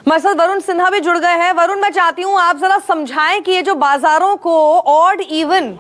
हमारे साथ वरुण सिन्हा भी जुड़ गए हैं। वरुण, मैं चाहती हूँ आप जरा समझाएं कि ये जो बाजारों को ऑड इवन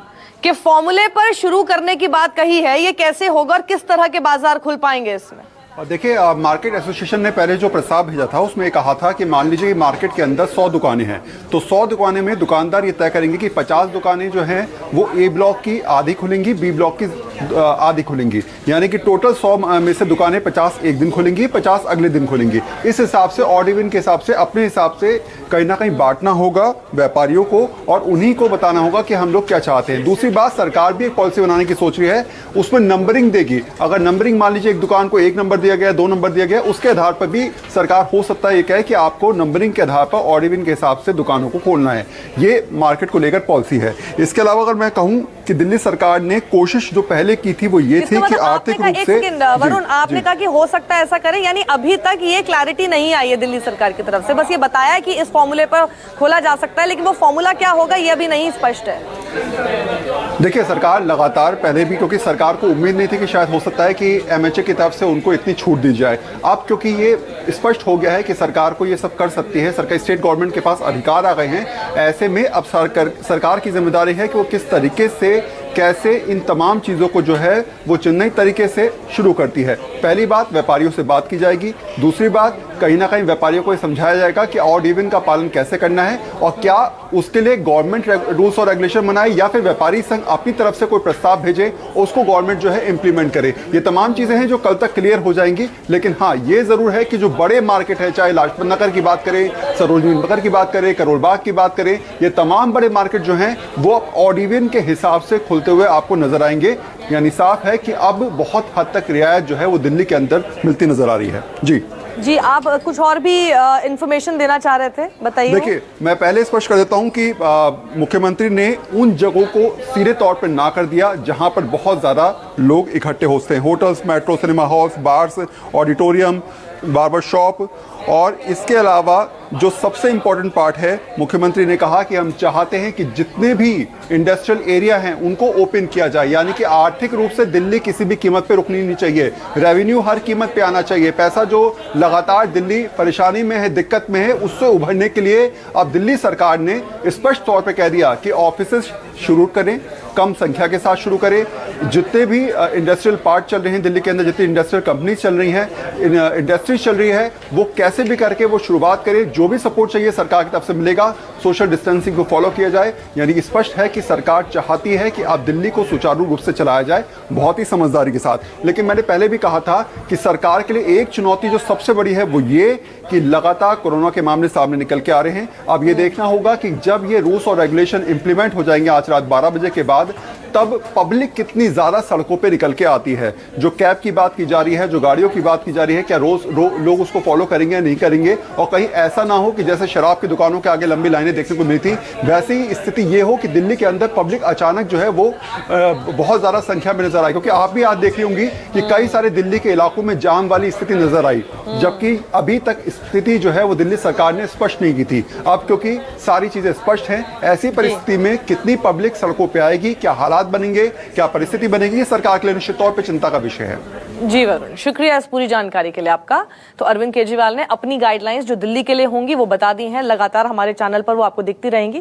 के फॉर्मूले पर शुरू करने की बात कही है, ये कैसे होगा और किस तरह के बाजार खुल पाएंगे इसमें? देखिए, मार्केट एसोसिएशन ने पहले जो प्रस्ताव भेजा था उसमें कहा था कि मान लीजिए मार्केट के अंदर 100 दुकानें हैं, तो 100 दुकानें में दुकानदार ये तय करेंगे कि 50 दुकानें जो हैं वो ए ब्लॉक की आधी खुलेंगी, बी ब्लॉक की आधी खुलेंगी, यानी कि टोटल 100 में से दुकानें 50 एक दिन खुलेंगी, 50 अगले दिन खुलेंगी। इस हिसाब से ऑड इवन के हिसाब से अपने हिसाब से कहीं ना कहीं बांटना होगा व्यापारियों को और उन्हीं को बताना होगा कि हम लोग क्या चाहते हैं। दूसरी बात, सरकार भी एक पॉलिसी बनाने की सोच रही है, उसमें नंबरिंग देगी। अगर नंबरिंग मान लीजिए एक दुकान को 1 नंबर दिया गया, 2 नंबर दिया गया, उसके आधार पर भी सरकार हो सकता है ये कहे कि आपको नंबरिंग के आधार पर ऑड इवन के हिसाब से दुकानों को खोलना है। ये मार्केट को लेकर पॉलिसी है। इसके अलावा अगर मैं कहूं कि दिल्ली सरकार ने कोशिश जो पहले की थी वो ये थी कि आर्थिक रूप से वरुण, आपने कहा कि हो सकता है ऐसा करें, यानी अभी तक ये क्लैरिटी नहीं आई है दिल्ली सरकार की तरफ से। बस ये बताया कि इस फॉर्मूले पर खोला जा सकता है, लेकिन वो फॉर्मूला क्या होगा ये अभी नहीं स्पष्ट है। देखिए, सरकार लगातार पहले भी, क्योंकि सरकार को उम्मीद नहीं थी कि शायद हो सकता है कि एमएचए की तरफ से उनको इतनी छूट दी जाए। अब क्योंकि ये स्पष्ट हो गया है कि सरकार को ये सब कर सकती है, सरकार स्टेट गवर्नमेंट के पास अधिकार आ गए हैं, ऐसे में अब सरकार की जिम्मेदारी है कि वो किस तरीके से कैसे इन तमाम चीज़ों को जो है वो नई तरीके से शुरू करती है। पहली बात, व्यापारियों से बात की जाएगी। दूसरी बात, कहीं ना कहीं व्यापारियों को समझाया जाएगा कि ऑड इवन का पालन कैसे करना है और क्या उसके लिए गवर्नमेंट रूल्स और रेगुलेशन बनाए या फिर व्यापारी संघ अपनी तरफ से कोई प्रस्ताव भेजे, उसको गवर्नमेंट जो है इंप्लीमेंट करे। ये तमाम चीज़ें हैं जो कल तक क्लियर हो जाएंगी। लेकिन हाँ, ये ज़रूर है कि जो बड़े मार्केट है, चाहे लाजपत नगर की बात करें, सरोजनी नगर की बात करें, करोल बाग की बात करें, ये तमाम बड़े मार्केट जो हैं वो अब ऑड इवन के हिसाब से खुलते हुए आपको नजर आएंगे। यानी साफ है कि अब बहुत हद तक रियायत जो है वो दिल्ली के अंदर मिलती नजर आ रही है। जी, आप कुछ और भी इंफॉर्मेशन देना चाह रहे थे, बताइए। देखिए, मैं पहले स्पष्ट कर देता हूं कि मुख्यमंत्री ने उन जगहों को सीधे तौर पर ना कर दिया जहां पर बहुत ज़्यादा लोग इकट्ठे होते हैं, hotels, metro, cinema halls, bars, auditorium, barber shop. और इसके अलावा जो सबसे इम्पोर्टेंट पार्ट है, मुख्यमंत्री ने कहा कि हम चाहते हैं कि जितने भी इंडस्ट्रियल एरिया हैं उनको ओपन किया जाए, यानी कि आर्थिक रूप से दिल्ली किसी भी कीमत पे रुकनी नहीं चाहिए, रेवेन्यू हर कीमत पे आना चाहिए। पैसा जो लगातार दिल्ली परेशानी में है, दिक्कत में है, उससे उभरने के लिए अब दिल्ली सरकार ने स्पष्ट तौर पे कह दिया कि ऑफिसेस शुरू करें, कम संख्या के साथ शुरू करें। जितने भी इंडस्ट्रियल पार्क चल रहे हैं दिल्ली के अंदर, जितनी इंडस्ट्रियल कंपनीज चल रही हैं, इंडस्ट्रीज चल रही है, वो कैसे भी करके वो शुरुआत करें। जो भी सपोर्ट चाहिए सरकार की तरफ से मिलेगा, सोशल डिस्टेंसिंग को फॉलो किया जाए। यानी स्पष्ट है कि सरकार चाहती है कि अब दिल्ली को सुचारू रूप से चलाया जाए, बहुत ही समझदारी के साथ। लेकिन मैंने पहले भी कहा था कि सरकार के लिए एक चुनौती जो सबसे बड़ी है वो ये कि लगातार कोरोना के मामले सामने निकल के आ रहे हैं। अब ये देखना होगा कि जब ये रूल्स और रेगुलेशन इंप्लीमेंट हो जाएंगे आज रात 12 बजे के बाद, तब पब्लिक कितनी ज़्यादा सड़कों पे निकल के आती है। जो कैब की बात की जा रही है, जो गाड़ियों की बात की जा रही है, क्या रोज लोग उसको फॉलो करेंगे या नहीं करेंगे। और कहीं ऐसा ना हो कि जैसे शराब की दुकानों के आगे लंबी लाइनें देखने को मिली थी, वैसे ही स्थिति ये हो कि दिल्ली के अंदर पब्लिक अचानक जो है वो बहुत ज़्यादा संख्या में नजर आई। क्योंकि आप भी आज देख रही होंगी कि कई सारे दिल्ली के इलाकों में जाम वाली स्थिति नजर आई, जबकि अभी तक स्थिति जो है वो दिल्ली सरकार ने स्पष्ट नहीं की थी। अब क्योंकि सारी चीज़ें स्पष्ट हैं, ऐसी परिस्थिति में कितनी पब्लिक सड़कों पर आएगी, क्या हालात बनेंगे, क्या परिस्थिति बनेगी, ये सरकार के लिए निश्चित तौर पे चिंता का विषय है। जी वरुण, शुक्रिया इस पूरी जानकारी के लिए आपका। तो अरविंद केजरीवाल ने अपनी गाइडलाइंस जो दिल्ली के लिए होंगी वो बता दी हैं, लगातार हमारे चैनल पर वो आपको दिखती रहेंगी।